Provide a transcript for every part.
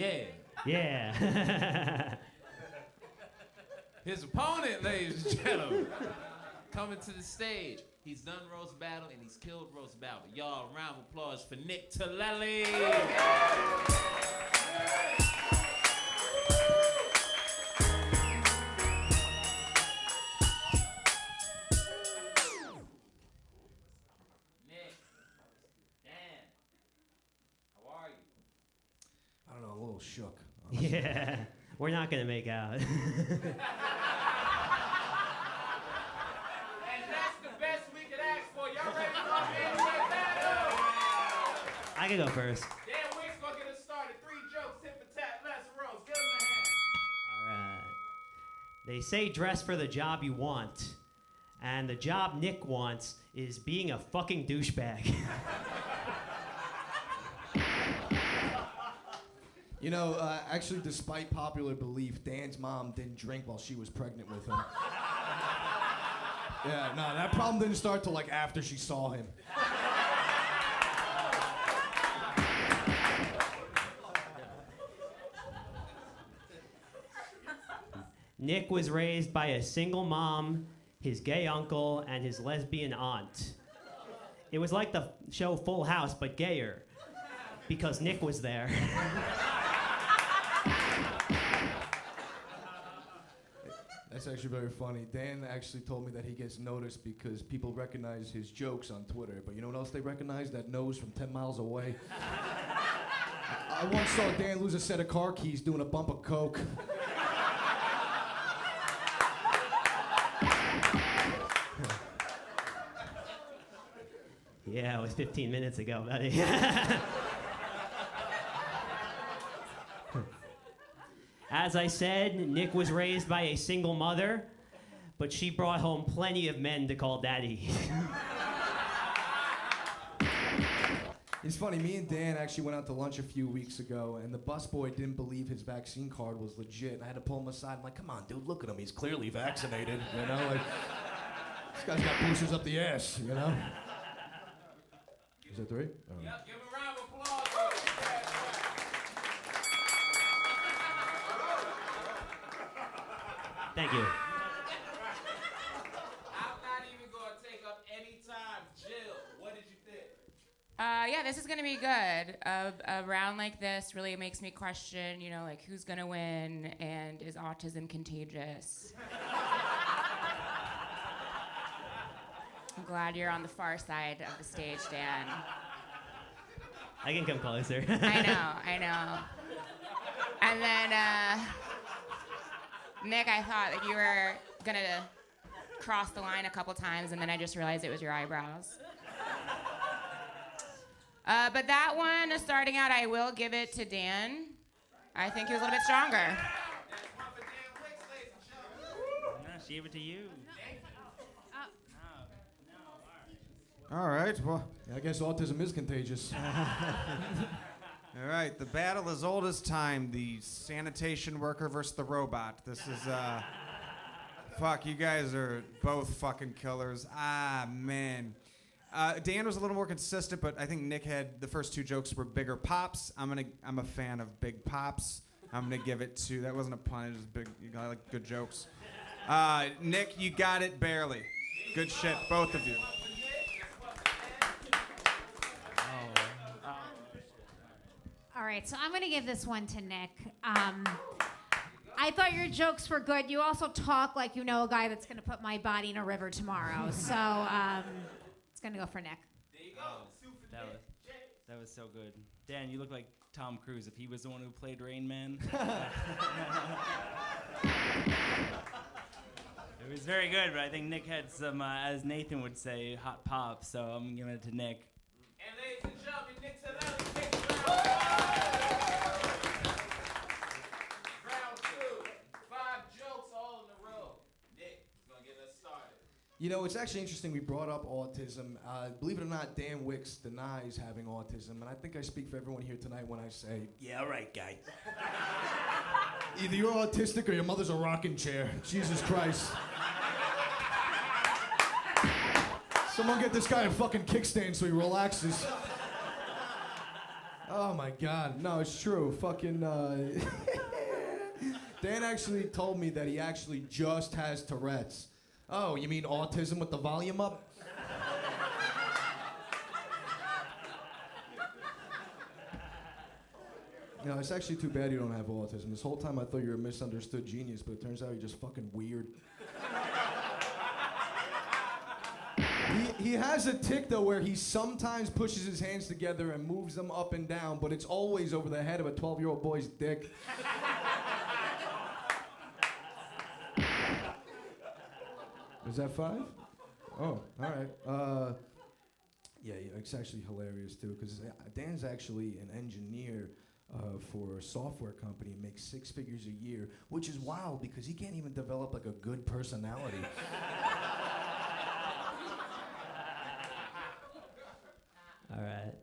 Yeah. Yeah. His opponent, ladies and gentlemen, coming to the stage. He's done roast battle and he's killed roast battle. Y'all, round of applause for Nick Tilelli. Nick, Dan, how are you? I don't know, a little shook. Yeah. We're not gonna make out. And that's the best we could ask for. Y'all ready for a heavyweight battle? I can go first. Dan Wickes gonna get us started. 3 jokes, tip for tap, last roast. Give him a hand. All right. They say dress for the job you want, and the job Nick wants is being a fucking douchebag. You know, actually, despite popular belief, Dan's mom didn't drink while she was pregnant with him. Yeah, no, that problem didn't start till like after she saw him. Nick was raised by a single mom, his gay uncle, and his lesbian aunt. It was like the show Full House, but gayer, because Nick was there. That's actually very funny. Dan actually told me that he gets noticed because people recognize his jokes on Twitter. But you know what else they recognize? That nose from 10 miles away. I once saw Dan lose a set of car keys doing a bump of coke. Yeah, it was 15 minutes ago, buddy. As I said, Nick was raised by a single mother, but she brought home plenty of men to call daddy. It's funny, me and Dan actually went out to lunch a few weeks ago, and the busboy didn't believe his vaccine card was legit. I had to pull him aside. I'm like, come on, dude, look at him. He's clearly vaccinated, you know? Like, this guy's got boosters up the ass, you know? Is that 3? Yep, give him a round of applause. Thank you. I'm not even going to take up any time. Jill, what did you think? Yeah, this is gonna be good. A round like this really makes me question, you know, like who's gonna win and is autism contagious? I'm glad you're on the far side of the stage, Dan. I can come closer. I know. And then, Nick, I thought that you were gonna cross the line a couple times, and then I just realized it was your eyebrows. But that one, starting out, I will give it to Dan. I think he was a little bit stronger. No, she gave it to you. All right, well, I guess autism is contagious. all right, the battle as old as time, the sanitation worker versus the robot. This is, fuck, you guys are both fucking killers. Ah, man. Dan was a little more consistent, but I think Nick had the first 2 jokes were bigger pops. I'm a fan of big pops. I'm gonna give it to, that wasn't a pun, it was big, I like good jokes. Nick, you got it barely. Good shit, both of you. All right, so I'm going to give this one to Nick. I thought your jokes were good. You also talk like you know a guy that's going to put my body in a river tomorrow. So it's going to go for Nick. There you go. That was so good. Dan, you look like Tom Cruise if he was the one who played Rain Man. It was very good, but I think Nick had some, as Nathan would say, hot pop, so I'm giving it to Nick. And ladies and gentlemen, Nick Tilelli takes round 2. 5 jokes all in a row. Nick is going to get us started. You know, it's actually interesting we brought up autism. Believe it or not, Dan Wickes denies having autism, and I think I speak for everyone here tonight when I say, yeah, all right, guy. Either you're autistic or your mother's a rocking chair. Jesus Christ. Someone get this guy a fucking kickstand so he relaxes. Oh my God, no, it's true. Fucking Dan actually told me that he actually just has Tourette's. Oh, you mean autism with the volume up? No, it's actually too bad you don't have autism. This whole time I thought you were a misunderstood genius, but it turns out you're just fucking weird. He has a tic, though, where he sometimes pushes his hands together and moves them up and down, but it's always over the head of a 12-year-old boy's dick. Is that 5? Oh, all right. Yeah, it's actually hilarious, too, because Dan's actually an engineer for a software company and makes 6 figures a year, which is wild because he can't even develop, like, a good personality. All right.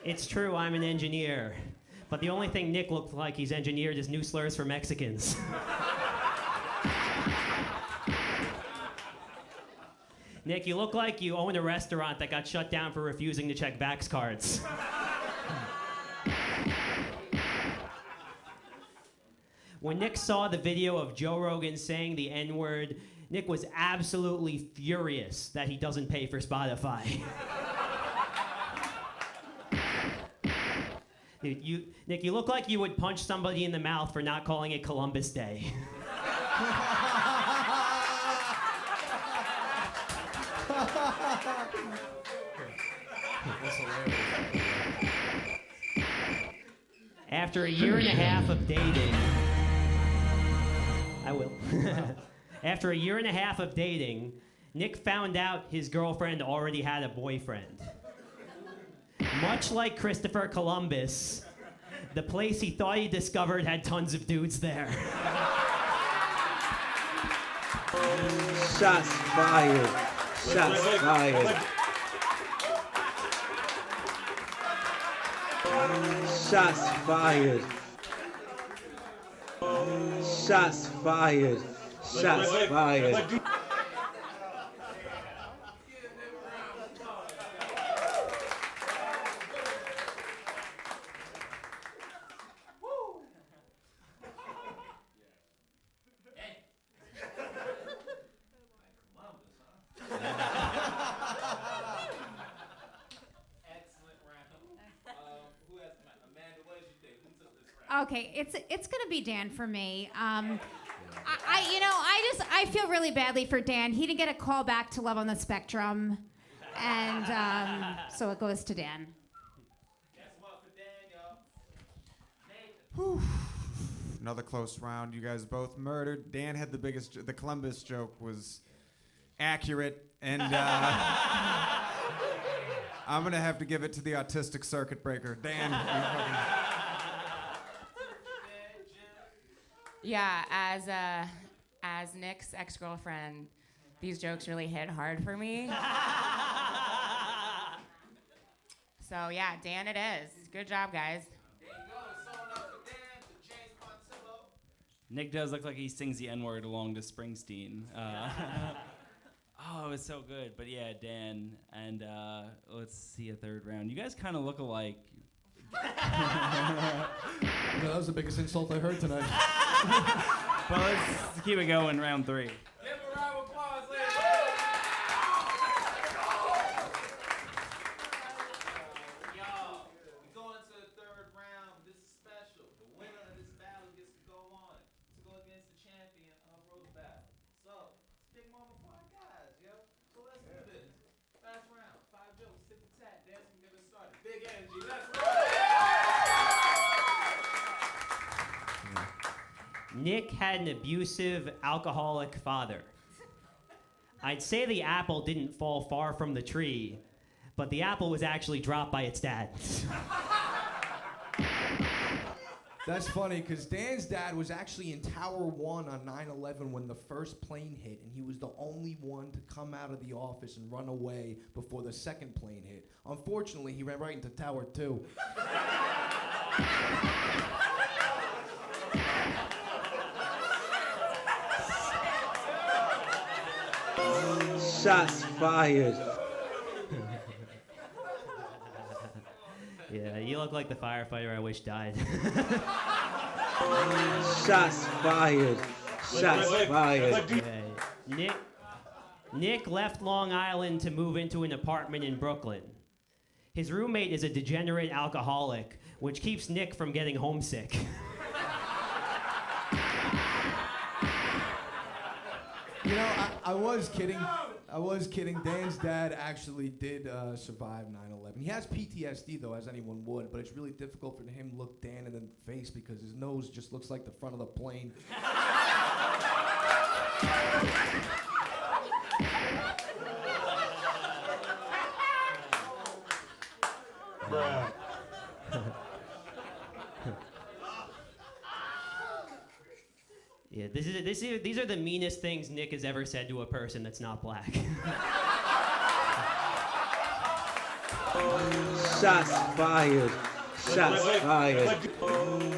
It's true, I'm an engineer. But the only thing Nick looks like he's engineered is new slurs for Mexicans. Nick, you look like you own a restaurant that got shut down for refusing to check Vax cards. When Nick saw the video of Joe Rogan saying the N-word, Nick was absolutely furious that he doesn't pay for Spotify. Dude, Nick, you look like you would punch somebody in the mouth for not calling it Columbus Day. After a year and a half of dating, I will. After a year and a half of dating, Nick found out his girlfriend already had a boyfriend. Much like Christopher Columbus, the place he thought he discovered had tons of dudes there. Shots fired. Shots fired. Shots fired. Shots fired. Shots fired. Okay, it's gonna be Dan for me. I feel really badly for Dan. He didn't get a call back to Love on the Spectrum, and so it goes to Dan. Guess what for Dan, y'all? Another close round. You guys both murdered. Dan had the biggest. The Columbus joke was accurate, and I'm gonna have to give it to the autistic circuit breaker, Dan. Yeah, as Nick's ex-girlfriend, these jokes really hit hard for me. So yeah, Dan it is. Good job, guys. There you go. Sewing up for Dan, to James Pontillo. Nick does look like he sings the N-word along to Springsteen. Oh, it was so good. But yeah, Dan, and let's see a third round. You guys kind of look alike. Yeah, that was the biggest insult I heard tonight. But let's keep it going, round 3. Give a round of applause, ladies. Y'all, we going to the third round. This is special. The winner of this battle gets to go on to go against the champion of Road Battle. So, it's a big moment for our guys, yo. So let's do this. Last round, 5 jokes, tip for tat. Dance and get us started. Big energy. Let's roll. Nick had an abusive, alcoholic father. I'd say the apple didn't fall far from the tree, but the apple was actually dropped by its dad. That's funny, because Dan's dad was actually in Tower 1 on 9/11 when the first plane hit, and he was the only one to come out of the office and run away before the second plane hit. Unfortunately, he ran right into Tower 2. Shots fired. Yeah, you look like the firefighter I wish died. Shots fired. Shots fired. Okay. Nick left Long Island to move into an apartment in Brooklyn. His roommate is a degenerate alcoholic, which keeps Nick from getting homesick. You know, I was kidding. I was kidding. Dan's dad actually did survive 9/11. He has PTSD, though, as anyone would, but it's really difficult for him to look Dan in the face because his nose just looks like the front of the plane. Bruh. Yeah, these are the meanest things Nick has ever said to a person that's not black. Shots fired. Shots fired.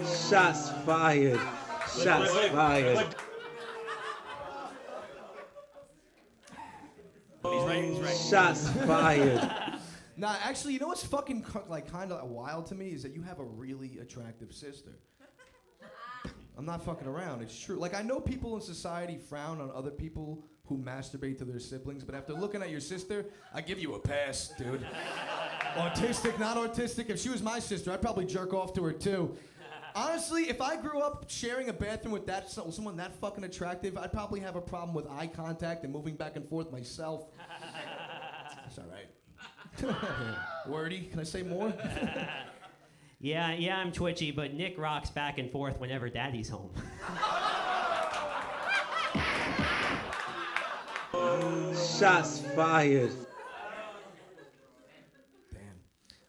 Shots fired. Shots fired. He's right. Shots fired. Nah, actually, you know what's fucking kind of wild to me is that you have a really attractive sister. I'm not fucking around. It's true. Like, I know people in society frown on other people who masturbate to their siblings, but after looking at your sister, I give you a pass, dude. Autistic, not autistic. If she was my sister, I'd probably jerk off to her too. Honestly, if I grew up sharing a bathroom with someone that fucking attractive, I'd probably have a problem with eye contact and moving back and forth myself. It's all right. Wordy, can I say more? Yeah, I'm twitchy, but Nick rocks back and forth whenever Daddy's home. Shots fired. Damn.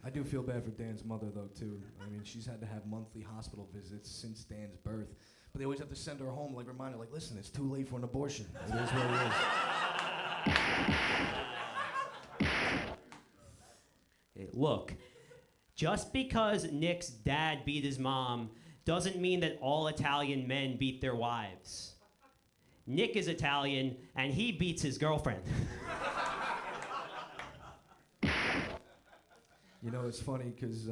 I do feel bad for Dan's mother, though, too. I mean, she's had to have monthly hospital visits since Dan's birth. But they always have to send her home, like, remind her, like, listen, it's too late for an abortion. It is what it is. Hey, look, just because Nick's dad beat his mom doesn't mean that all Italian men beat their wives. Nick is Italian, and he beats his girlfriend. You know, it's funny because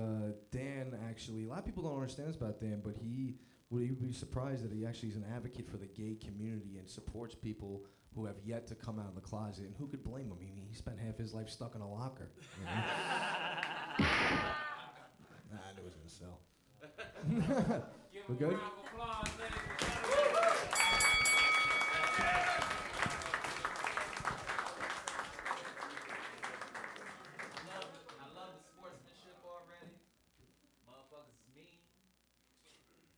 Dan actually, a lot of people don't understand this about Dan, but he would be surprised that he actually is an advocate for the gay community and supports people who have yet to come out of the closet. And who could blame him? I mean, he spent half his life stuck in a locker. You know? Nah, I knew it was gonna sell. We're good? I love the sportsmanship already. Motherfuckers is mean.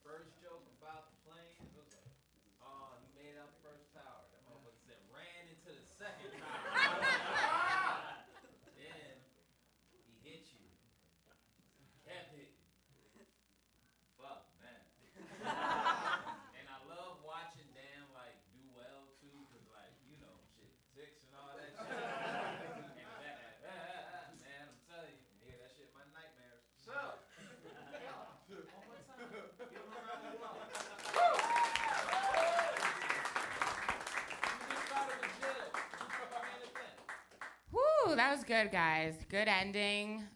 First joke about the plane, it was like, oh, he made out the first tower. That motherfucker said ran into the second tower. Then he hit you. Kept hitting. Fuck, man. And I love watching Dan like do well too, cause like, you know, shit, ticks and all that shit. Man, I'm telling you, hear that shit in my nightmares. So, one more time. Give him a round of applause. You just started with Jill. Whew, that was good, guys. Good ending.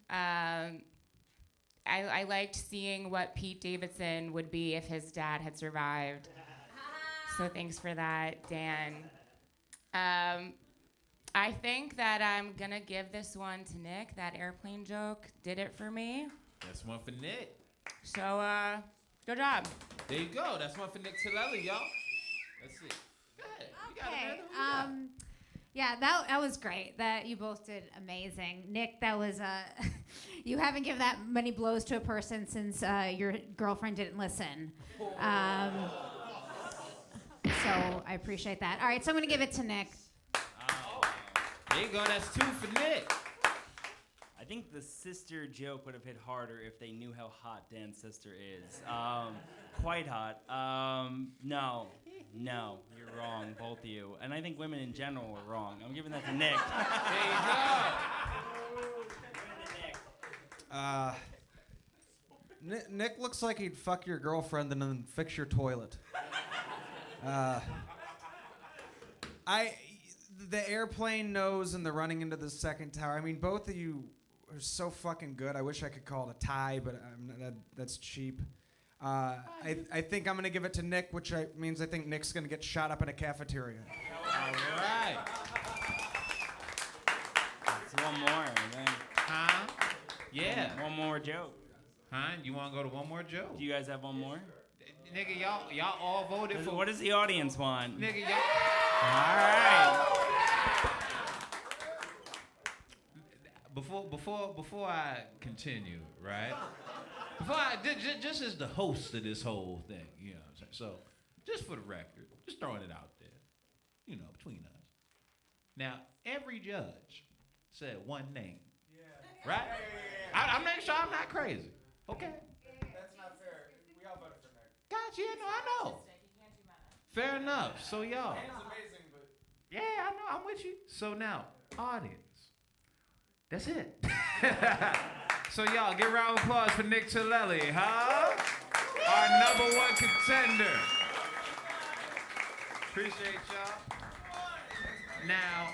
I liked seeing what Pete Davidson would be if his dad had survived. So thanks for that, Dan. I think that I'm gonna give this one to Nick. That airplane joke did it for me. That's one for Nick. So, good job. There you go. That's one for Nick Tilelli, y'all. Let's see. Go ahead. You got it, Okay. man. Yeah, that was great. That you both did amazing. Nick, that was you haven't given that many blows to a person since your girlfriend didn't listen. So I appreciate that. All right, so I'm gonna give it to Nick. There you go. That's two for Nick. I think the sister joke would have hit harder if they knew how hot Dan's sister is. Quite hot. No, you're wrong, both of you. And I think women in general were wrong. I'm giving that to Nick. There you go. Nick looks like he'd fuck your girlfriend and then fix your toilet. the airplane nose and the running into the second tower. I mean, both of you are so fucking good. I wish I could call it a tie, but that's cheap. I think I'm gonna give it to Nick, which means I think Nick's gonna get shot up in a cafeteria. All right. It's one more, man. Huh? Yeah. One more joke. Huh? You want to go to one more joke? Do you guys have one more? Nigga, y'all all voted for. What does the audience want? Nigga, y'all. All right. Before I continue, right? Before I just as the host of this whole thing, you know what I'm saying? So, just for the record, just throwing it out there, you know, between us. Now, every judge said one name, right? I'm making sure I'm not crazy. Okay. That's not fair. We all voted for Nick. Gotcha. Yeah, no, I know. Fair enough. So y'all. Dan's amazing, but Yeah, I know. I'm with you. So now, audience. That's it. So y'all, give a round of applause for Nick Tilelli, huh? Our #1 contender. Appreciate y'all. Now,